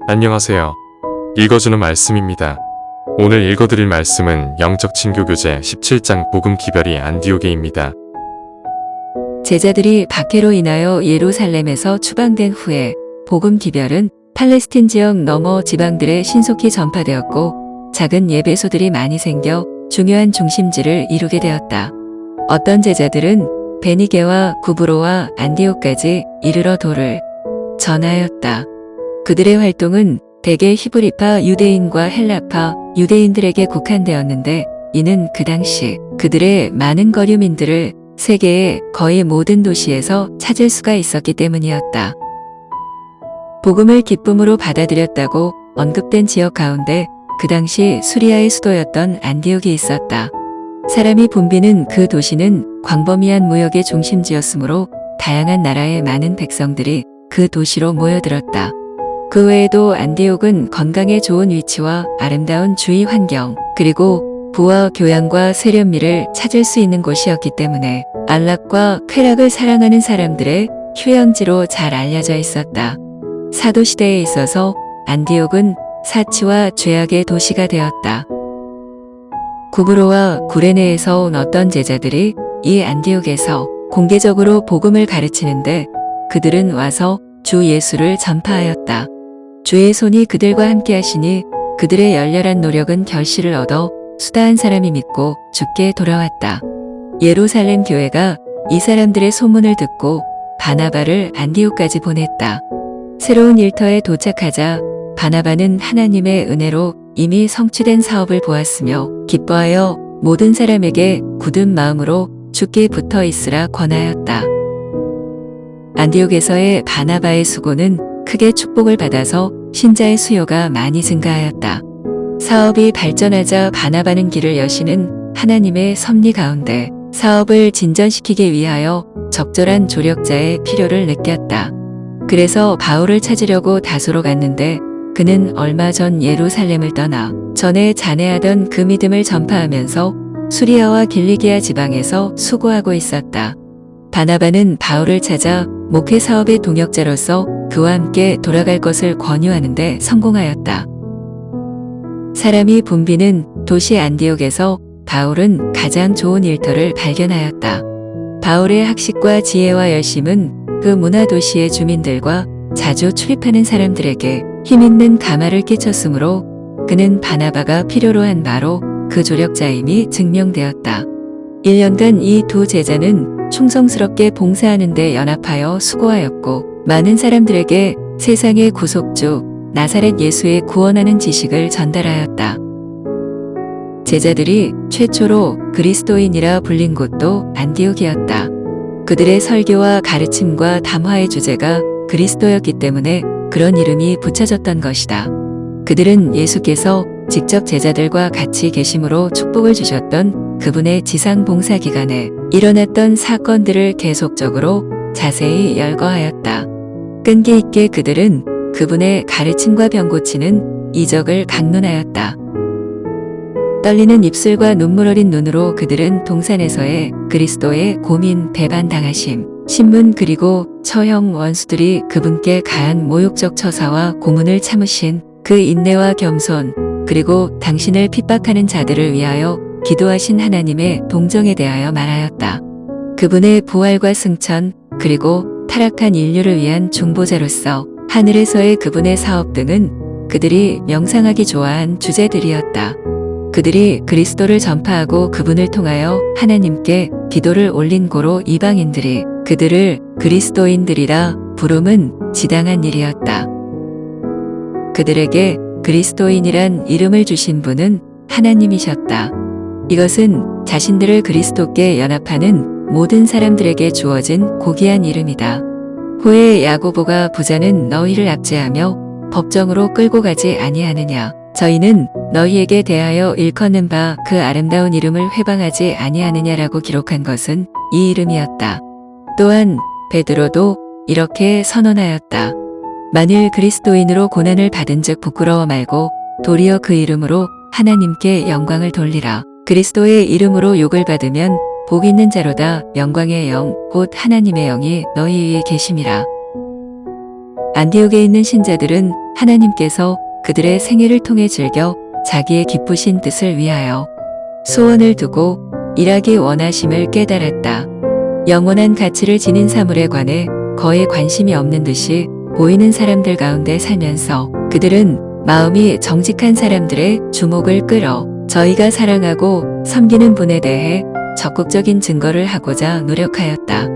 안녕하세요. 읽어주는 말씀입니다. 오늘 읽어드릴 말씀은 영적 친교 교재 17장 복음 기별이 안디옥에입니다. 제자들이 박해로 인하여 예루살렘에서 추방된 후에 복음 기별은 팔레스틴 지역 너머 지방들에 신속히 전파되었고 작은 예배소들이 많이 생겨 중요한 중심지를 이루게 되었다. 어떤 제자들은 베니게와 구브로와 안디옥까지 이르러 도를 전하였다. 그들의 활동은 대개 히브리파 유대인과 헬라파 유대인들에게 국한되었는데 이는 그 당시 그들의 많은 거류민들을 세계의 거의 모든 도시에서 찾을 수가 있었기 때문이었다. 복음을 기쁨으로 받아들였다고 언급된 지역 가운데 그 당시 수리아의 수도였던 안디옥이 있었다. 사람이 붐비는 그 도시는 광범위한 무역의 중심지였으므로 다양한 나라의 많은 백성들이 그 도시로 모여들었다. 그 외에도 안디옥은 건강에 좋은 위치와 아름다운 주위 환경, 그리고 부와 교양과 세련미를 찾을 수 있는 곳이었기 때문에 안락과 쾌락을 사랑하는 사람들의 휴양지로 잘 알려져 있었다. 사도시대에 있어서 안디옥은 사치와 죄악의 도시가 되었다. 구브로와 구레네에서 온 어떤 제자들이 이 안디옥에서 공개적으로 복음을 가르치는데 그들은 와서 주 예수를 전파하였다. 주의 손이 그들과 함께 하시니 그들의 열렬한 노력은 결실을 얻어 수다한 사람이 믿고 주께 돌아왔다. 예루살렘 교회가 이 사람들의 소문을 듣고 바나바를 안디옥까지 보냈다. 새로운 일터에 도착하자 바나바는 하나님의 은혜로 이미 성취된 사업을 보았으며 기뻐하여 모든 사람에게 굳은 마음으로 주께 붙어 있으라 권하였다. 안디옥에서의 바나바의 수고는 크게 축복을 받아서 신자의 수요가 많이 증가하였다. 사업이 발전하자 바나바는 길을 여시는 하나님의 섭리 가운데 사업을 진전시키기 위하여 적절한 조력자의 필요를 느꼈다. 그래서 바울을 찾으려고 다소로 갔는데 그는 얼마 전 예루살렘을 떠나 전에 잔해하던 그 믿음을 전파하면서 수리아와 길리기아 지방에서 수고하고 있었다. 바나바는 바울을 찾아 목회 사업의 동역자로서 그와 함께 돌아갈 것을 권유하는데 성공하였다. 사람이 붐비는 도시 안디옥에서 바울은 가장 좋은 일터를 발견하였다. 바울의 학식과 지혜와 열심은 그 문화도시의 주민들과 자주 출입하는 사람들에게 힘있는 감화를 끼쳤으므로 그는 바나바가 필요로 한 바로 그 조력자임이 증명되었다. 1년간 이 두 제자는 충성스럽게 봉사하는 데 연합하여 수고하였고 많은 사람들에게 세상의 구속주 나사렛 예수의 구원하는 지식을 전달하였다. 제자들이 최초로 그리스도인이라 불린 곳도 안디옥이었다. 그들의 설교와 가르침과 담화의 주제가 그리스도였기 때문에 그런 이름이 붙여졌던 것이다. 그들은 예수께서 직접 제자들과 같이 계심으로 축복을 주셨던 그분의 지상 봉사 기간에 일어났던 사건들을 계속적으로 자세히 열거하였다. 끈기 있게 그들은 그분의 가르침과 병 고치는 이적을 강론하였다. 떨리는 입술과 눈물 어린 눈으로 그들은 동산에서의 그리스도의 고민 배반당하심, 신문 그리고 처형 원수들이 그분께 가한 모욕적 처사와 고문을 참으신 그 인내와 겸손, 그리고 당신을 핍박하는 자들을 위하여 기도하신 하나님의 동정에 대하여 말하였다. 그분의 부활과 승천, 그리고 타락한 인류를 위한 중보자로서 하늘에서의 그분의 사업 등은 그들이 명상하기 좋아한 주제들이었다. 그들이 그리스도를 전파하고 그분을 통하여 하나님께 기도를 올린 고로 이방인들이 그들을 그리스도인들이라 부름은 지당한 일이었다. 그들에게 그리스도인이란 이름을 주신 분은 하나님이셨다. 이것은 자신들을 그리스도께 연합하는 모든 사람들에게 주어진 고귀한 이름이다. 후에 야고보가 부자는 너희를 압제하며 법정으로 끌고 가지 아니하느냐. 저희는 너희에게 대하여 일컫는 바 그 아름다운 이름을 회방하지 아니하느냐라고 기록한 것은 이 이름이었다. 또한 베드로도 이렇게 선언하였다. 만일 그리스도인으로 고난을 받은 즉 부끄러워 말고 도리어 그 이름으로 하나님께 영광을 돌리라. 그리스도의 이름으로 욕을 받으면 복 있는 자로다. 영광의 영 곧 하나님의 영이 너희 위에 계심이라. 안디옥에 있는 신자들은 하나님께서 그들의 생애를 통해 즐겨 자기의 기쁘신 뜻을 위하여 소원을 두고 일하기 원하심을 깨달았다. 영원한 가치를 지닌 사물에 관해 거의 관심이 없는 듯이 보이는 사람들 가운데 살면서 그들은 마음이 정직한 사람들의 주목을 끌어 저희가 사랑하고 섬기는 분에 대해 적극적인 증거를 하고자 노력하였다.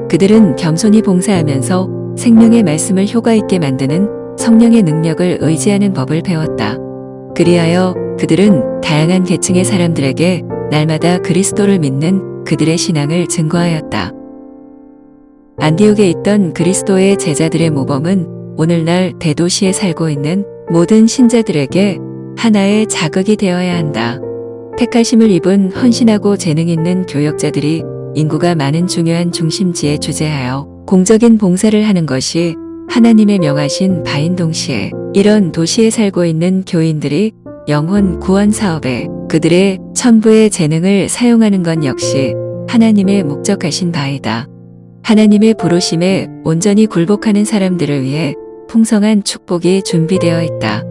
그들은 겸손히 봉사하면서 생명의 말씀을 효과 있게 만드는 성령의 능력을 의지하는 법을 배웠다. 그리하여 그들은 다양한 계층의 사람들에게 날마다 그리스도를 믿는 그들의 신앙을 증거하였다. 안디옥에 있던 그리스도의 제자들의 모범은 오늘날 대도시에 살고 있는 모든 신자들에게 하나의 자극이 되어야 한다. 택하심을 입은 헌신하고 재능 있는 교역자들이 인구가 많은 중요한 중심지에 주재하여 공적인 봉사를 하는 것이 하나님의 명하신 바인 동시에 이런 도시에 살고 있는 교인들이 영혼 구원 사업에 그들의 천부의 재능을 사용하는 것 역시 하나님의 목적하신 바이다. 하나님의 부르심에 온전히 굴복하는 사람들을 위해 풍성한 축복이 준비되어 있다.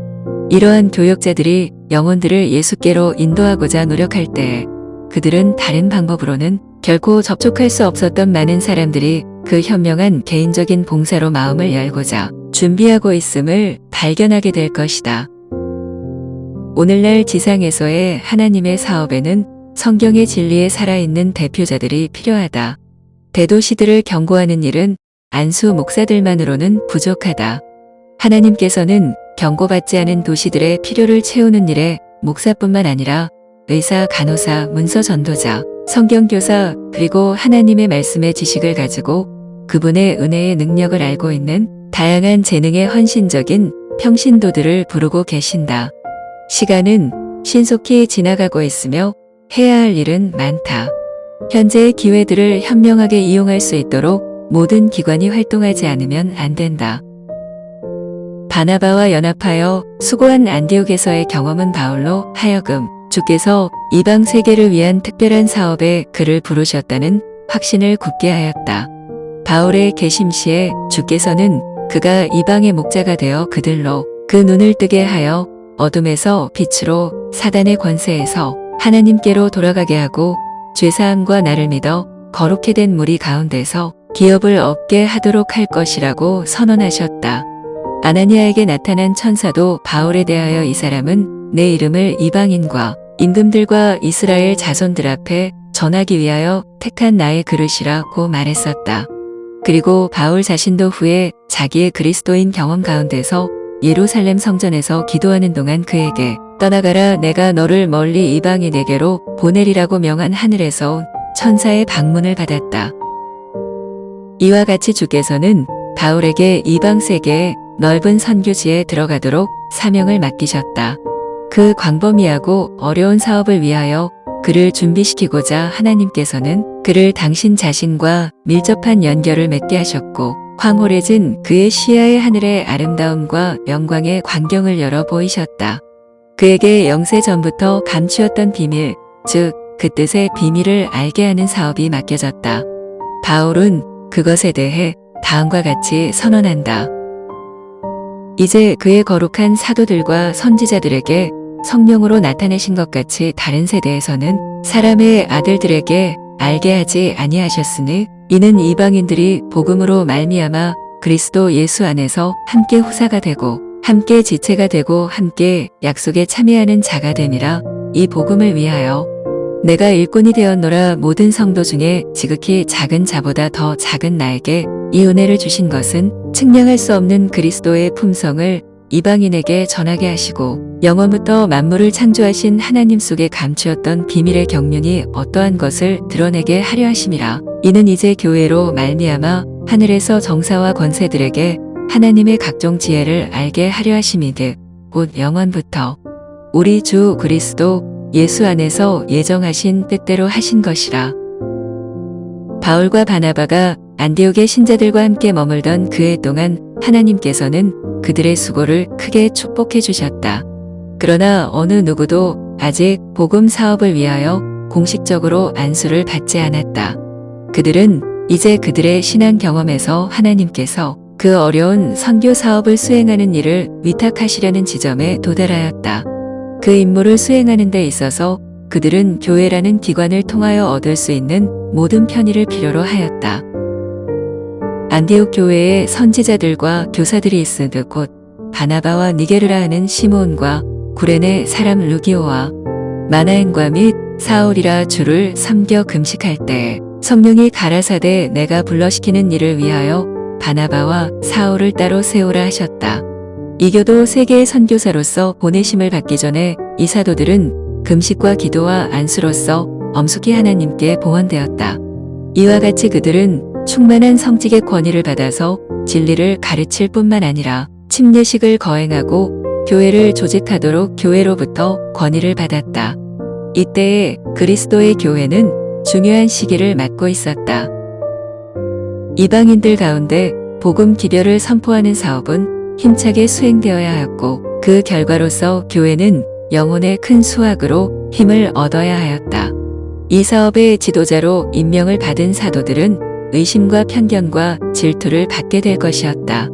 이러한 교역자들이 영혼들을 예수께로 인도하고자 노력할 때 그들은 다른 방법으로는 결코 접촉할 수 없었던 많은 사람들이 그 현명한 개인적인 봉사로 마음을 열고자 준비하고 있음을 발견하게 될 것이다. 오늘날 지상에서의 하나님의 사업에는 성경의 진리에 살아있는 대표자들이 필요하다. 대도시들을 경고하는 일은 안수 목사들만으로는 부족하다. 하나님께서는 경고받지 않은 도시들의 필요를 채우는 일에 목사뿐만 아니라 의사, 간호사, 문서 전도자, 성경교사 그리고 하나님의 말씀의 지식을 가지고 그분의 은혜의 능력을 알고 있는 다양한 재능의 헌신적인 평신도들을 부르고 계신다. 시간은 신속히 지나가고 있으며 해야 할 일은 많다. 현재의 기회들을 현명하게 이용할 수 있도록 모든 기관이 활동하지 않으면 안 된다. 바나바와 연합하여 수고한 안디옥에서의 경험은 바울로 하여금 주께서 이방 세계를 위한 특별한 사업에 그를 부르셨다는 확신을 굳게 하였다. 바울의 계심시에 주께서는 그가 이방의 목자가 되어 그들로 그 눈을 뜨게 하여 어둠에서 빛으로 사단의 권세에서 하나님께로 돌아가게 하고 죄사함과 나를 믿어 거룩히 된 무리 가운데서 기업을 얻게 하도록 할 것이라고 선언하셨다. 아나니아에게 나타난 천사도 바울에 대하여 이 사람은 내 이름을 이방인과 임금들과 이스라엘 자손들 앞에 전하기 위하여 택한 나의 그릇이라고 말했었다. 그리고 바울 자신도 후에 자기의 그리스도인 경험 가운데서 예루살렘 성전에서 기도하는 동안 그에게 떠나가라 내가 너를 멀리 이방인에게로 보내리라고 명한 하늘에서 온 천사의 방문을 받았다. 이와 같이 주께서는 바울에게 이방 세계의 넓은 선교지에 들어가도록 사명을 맡기셨다. 그 광범위하고 어려운 사업을 위하여 그를 준비시키고자 하나님께서는 그를 당신 자신과 밀접한 연결을 맺게 하셨고 황홀해진 그의 시야의 하늘의 아름다움과 영광의 광경을 열어 보이셨다. 그에게 영세 전부터 감추었던 비밀, 즉 그 뜻의 비밀을 알게 하는 사업이 맡겨졌다. 바울은 그것에 대해 다음과 같이 선언한다. 이제 그의 거룩한 사도들과 선지자들에게 성령으로 나타내신 것 같이 다른 세대에서는 사람의 아들들에게 알게 하지 아니하셨으니 이는 이방인들이 복음으로 말미암아 그리스도 예수 안에서 함께 후사가 되고 함께 지체가 되고 함께 약속에 참여하는 자가 됨이라. 이 복음을 위하여 내가 일꾼이 되었노라. 모든 성도 중에 지극히 작은 자보다 더 작은 나에게 이 은혜를 주신 것은 측량할 수 없는 그리스도의 품성을 이방인에게 전하게 하시고 영원부터 만물을 창조하신 하나님 속에 감추었던 비밀의 경륜이 어떠한 것을 드러내게 하려 하심이라. 이는 이제 교회로 말미암아 하늘에서 정사와 권세들에게 하나님의 각종 지혜를 알게 하려 하심이듯 곧 영원부터 우리 주 그리스도 예수 안에서 예정하신 뜻대로 하신 것이라. 바울과 바나바가 안디옥의 신자들과 함께 머물던 그 해 동안 하나님께서는 그들의 수고를 크게 축복해 주셨다. 그러나 어느 누구도 아직 복음 사업을 위하여 공식적으로 안수를 받지 않았다. 그들은 이제 그들의 신앙 경험에서 하나님께서 그 어려운 선교 사업을 수행하는 일을 위탁하시려는 지점에 도달하였다. 그 임무를 수행하는 데 있어서 그들은 교회라는 기관을 통하여 얻을 수 있는 모든 편의를 필요로 하였다. 안디옥 교회에 선지자들과 교사들이 있으듯 곧 바나바와 니게르라 하는 시므온과 구레네 사람 루기오와 마나엔과 및 사울이라 주를 섬겨 금식할 때에 성령이 가라사대 내가 불러시키는 일을 위하여 바나바와 사울을 따로 세우라 하셨다. 이교도 세계의 선교사로서 보내심을 받기 전에 이 사도들은 금식과 기도와 안수로서 엄숙히 하나님께 봉헌되었다. 이와 같이 그들은 충만한 성직의 권위를 받아서 진리를 가르칠 뿐만 아니라 침례식을 거행하고 교회를 조직하도록 교회로부터 권위를 받았다. 이때에 그리스도의 교회는 중요한 시기를 맞고 있었다. 이방인들 가운데 복음 기별을 선포하는 사업은 힘차게 수행되어야 하였고 그 결과로서 교회는 영혼의 큰 수확으로 힘을 얻어야 하였다. 이 사업의 지도자로 임명을 받은 사도들은 의심과 편견과 질투를 받게 될 것이었다.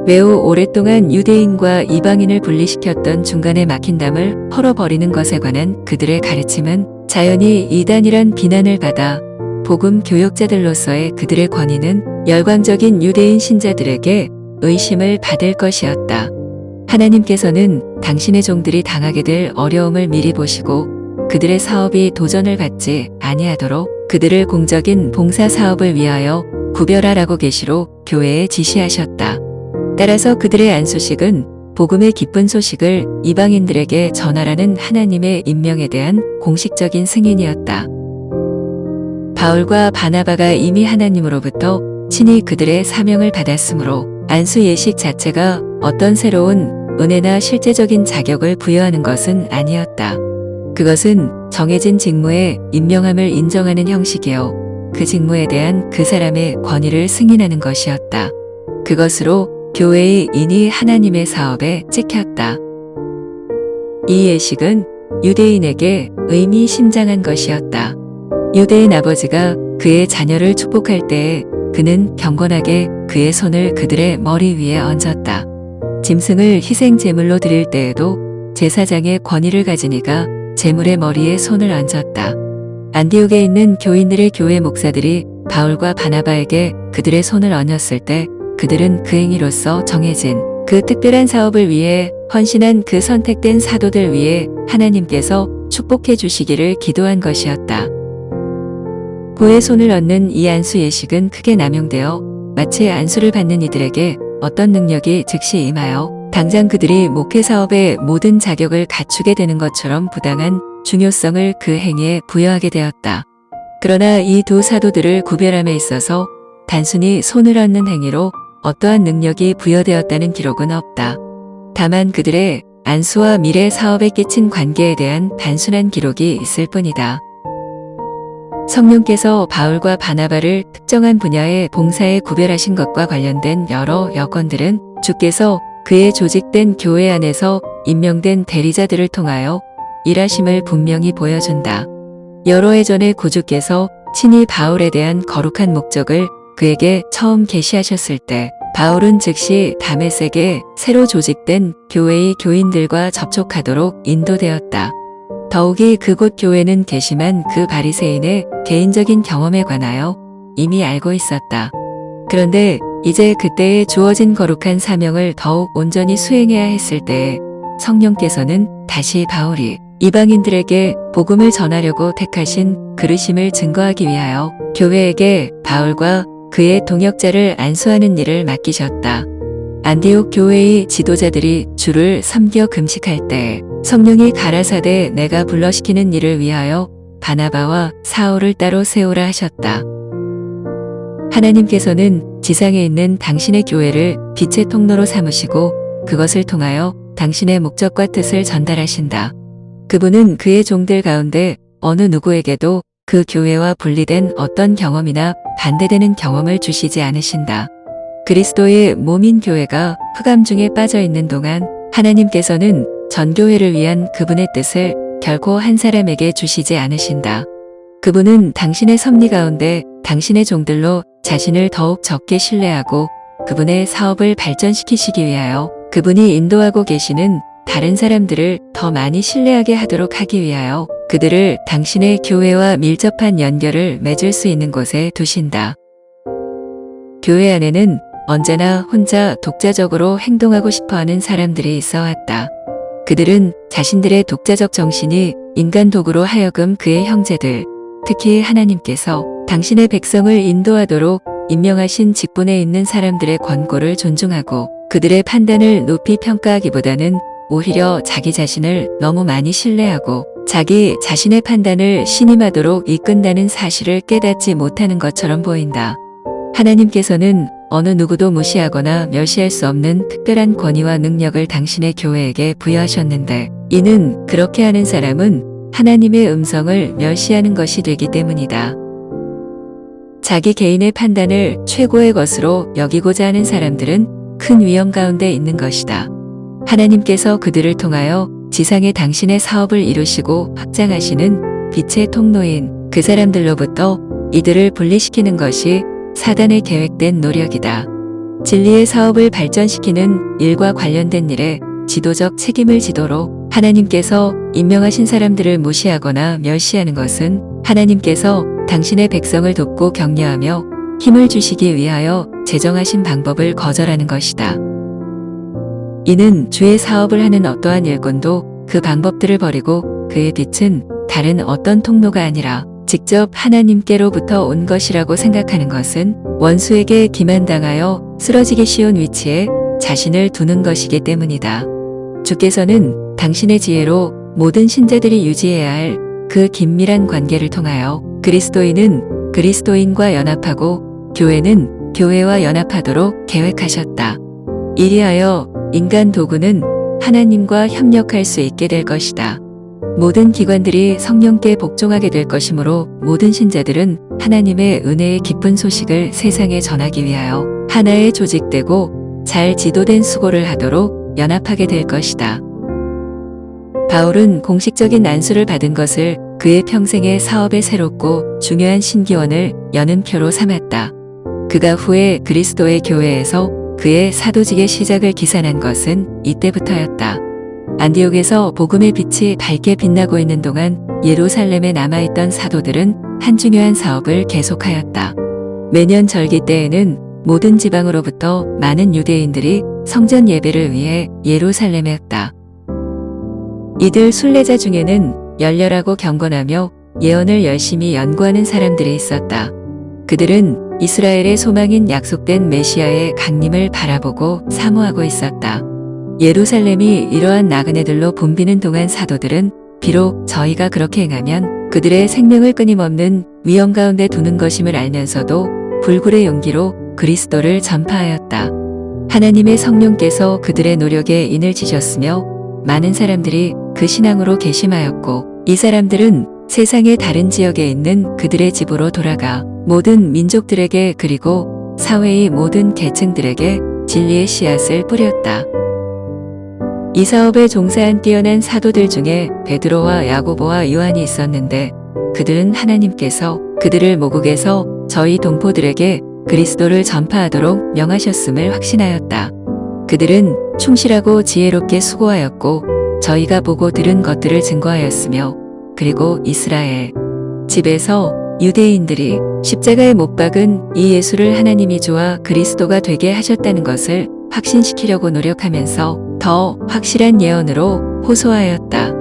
매우 오랫동안 유대인과 이방인을 분리시켰던 중간에 막힌 담을 헐어버리는 것에 관한 그들의 가르침은 자연히 이단이란 비난을 받아 복음 교역자들로서의 그들의 권위는 열광적인 유대인 신자들에게 의심을 받을 것이었다. 하나님께서는 당신의 종들이 당하게 될 어려움을 미리 보시고 그들의 사업이 도전을 받지 아니하도록 그들을 공적인 봉사 사업을 위하여 구별하라고 계시로 교회에 지시하셨다. 따라서 그들의 안수식은 복음의 기쁜 소식을 이방인들에게 전하라는 하나님의 임명에 대한 공식적인 승인이었다. 바울과 바나바가 이미 하나님으로부터 친히 그들의 사명을 받았으므로 안수 예식 자체가 어떤 새로운 은혜나 실제적인 자격을 부여하는 것은 아니었다. 그것은 정해진 직무에 임명함을 인정하는 형식이요. 그 직무에 대한 그 사람의 권위를 승인하는 것이었다. 그것으로 교회의 인이 하나님의 사업에 찍혔다. 이 예식은 유대인에게 의미심장한 것이었다. 유대인 아버지가 그의 자녀를 축복할 때에 그는 경건하게 그의 손을 그들의 머리 위에 얹었다. 짐승을 희생 제물로 드릴 때에도 제사장의 권위를 가진 이가 제물의 머리에 손을 얹었다. 안디옥에 있는 교인들의 교회 목사들이 바울과 바나바에게 그들의 손을 얹었을 때 그들은 그 행위로서 정해진 그 특별한 사업을 위해 헌신한 그 선택된 사도들 위해 하나님께서 축복해 주시기를 기도한 것이었다. 보의 손을 얹는 이 안수 예식은 크게 남용되어 마치 안수를 받는 이들에게 어떤 능력이 즉시 임하여 당장 그들이 목회 사업의 모든 자격을 갖추게 되는 것처럼 부당한 중요성을 그 행위에 부여하게 되었다. 그러나 이 두 사도들을 구별함에 있어서 단순히 손을 얹는 행위로 어떠한 능력이 부여되었다는 기록은 없다. 다만 그들의 안수와 미래 사업에 끼친 관계에 대한 단순한 기록이 있을 뿐이다. 성령께서 바울과 바나바를 특정한 분야의 봉사에 구별하신 것과 관련된 여러 여건들은 주께서 그의 조직된 교회 안에서 임명된 대리자들을 통하여 일하심을 분명히 보여준다. 여러 해 전에 구주께서 친히 바울에 대한 거룩한 목적을 그에게 처음 계시하셨을 때 바울은 즉시 다메섹에 새로 조직된 교회의 교인들과 접촉하도록 인도되었다. 더욱이 그곳 교회는 괘씸한 그 바리새인의 개인적인 경험에 관하여 이미 알고 있었다. 그런데 이제 그때에 주어진 거룩한 사명을 더욱 온전히 수행해야 했을 때에 성령께서는 다시 바울이 이방인들에게 복음을 전하려고 택하신 그르심을 증거하기 위하여 교회에게 바울과 그의 동역자를 안수하는 일을 맡기셨다. 안디옥 교회의 지도자들이 주를 섬겨 금식할 때 성령이 가라사대 내가 불러시키는 일을 위하여 바나바와 사울을 따로 세우라 하셨다. 하나님께서는 지상에 있는 당신의 교회를 빛의 통로로 삼으시고 그것을 통하여 당신의 목적과 뜻을 전달하신다. 그분은 그의 종들 가운데 어느 누구에게도 그 교회와 분리된 어떤 경험이나 반대되는 경험을 주시지 않으신다. 그리스도의 몸인 교회가 흑암 중에 빠져 있는 동안 하나님께서는 전 교회를 위한 그분의 뜻을 결코 한 사람에게 주시지 않으신다. 그분은 당신의 섭리 가운데 당신의 종들로 자신을 더욱 적게 신뢰하고 그분의 사업을 발전시키시기 위하여 그분이 인도하고 계시는 다른 사람들을 더 많이 신뢰하게 하도록 하기 위하여 그들을 당신의 교회와 밀접한 연결을 맺을 수 있는 곳에 두신다. 교회 안에는 언제나 혼자 독자적으로 행동하고 싶어하는 사람들이 있어 왔다. 그들은 자신들의 독자적 정신이 인간 도구로 하여금 그의 형제들, 특히 하나님께서 당신의 백성을 인도하도록 임명하신 직분에 있는 사람들의 권고를 존중하고 그들의 판단을 높이 평가하기보다는 오히려 자기 자신을 너무 많이 신뢰하고 자기 자신의 판단을 신임하도록 이끈다는 사실을 깨닫지 못하는 것처럼 보인다. 하나님께서는 어느 누구도 무시하거나 멸시할 수 없는 특별한 권위와 능력을 당신의 교회에게 부여하셨는데 이는 그렇게 하는 사람은 하나님의 음성을 멸시하는 것이 되기 때문이다. 자기 개인의 판단을 최고의 것으로 여기고자 하는 사람들은 큰 위험 가운데 있는 것이다. 하나님께서 그들을 통하여 지상에 당신의 사업을 이루시고 확장하시는 빛의 통로인 그 사람들로부터 이들을 분리시키는 것이 사단의 계획된 노력이다. 진리의 사업을 발전시키는 일과 관련된 일에 지도적 책임을 지도록 하나님께서 임명하신 사람들을 무시하거나 멸시하는 것은 하나님께서 당신의 백성을 돕고 격려하며 힘을 주시기 위하여 제정하신 방법을 거절하는 것이다. 이는 주의 사업을 하는 어떠한 일꾼도 그 방법들을 버리고 그의 빛은 다른 어떤 통로가 아니라 직접 하나님께로부터 온 것이라고 생각하는 것은 원수에게 기만당하여 쓰러지기 쉬운 위치에 자신을 두는 것이기 때문이다. 주께서는 당신의 지혜로 모든 신자들이 유지해야 할 그 긴밀한 관계를 통하여 그리스도인은 그리스도인과 연합하고 교회는 교회와 연합하도록 계획하셨다. 이리하여 인간 도구는 하나님과 협력할 수 있게 될 것이다. 모든 기관들이 성령께 복종하게 될 것이므로 모든 신자들은 하나님의 은혜의 기쁜 소식을 세상에 전하기 위하여 하나의 조직되고 잘 지도된 수고를 하도록 연합하게 될 것이다. 바울은 공식적인 안수를 받은 것을 그의 평생의 사업의 새롭고 중요한 신기원을 여는 표로 삼았다. 그가 후에 그리스도의 교회에서 그의 사도직의 시작을 기산한 것은 이때부터였다. 안디옥에서 복음의 빛이 밝게 빛나고 있는 동안 예루살렘에 남아있던 사도들은 한 중요한 사업을 계속하였다. 매년 절기 때에는 모든 지방으로부터 많은 유대인들이 성전 예배를 위해 예루살렘에 왔다. 이들 순례자 중에는 열렬하고 경건하며 예언을 열심히 연구하는 사람들이 있었다. 그들은 이스라엘의 소망인 약속된 메시아의 강림을 바라보고 사모하고 있었다. 예루살렘이 이러한 나그네들로 붐비는 동안 사도들은 비록 저희가 그렇게 행하면 그들의 생명을 끊임없는 위험 가운데 두는 것임을 알면서도 불굴의 용기로 그리스도를 전파하였다. 하나님의 성령께서 그들의 노력에 인을 지셨으며 많은 사람들이 그 신앙으로 개심하였고 이 사람들은 세상의 다른 지역에 있는 그들의 집으로 돌아가 모든 민족들에게 그리고 사회의 모든 계층들에게 진리의 씨앗을 뿌렸다. 이 사업에 종사한 뛰어난 사도들 중에 베드로와 야고보와 요한이 있었는데 그들은 하나님께서 그들을 모국에서 저희 동포들에게 그리스도를 전파하도록 명하셨음을 확신하였다. 그들은 충실하고 지혜롭게 수고하였고 저희가 보고 들은 것들을 증거하였으며 그리고 이스라엘 집에서 유대인들이 십자가에 못 박은 이 예수를 하나님이 주와 그리스도가 되게 하셨다는 것을 확신시키려고 노력하면서 더 확실한 예언으로 호소하였다.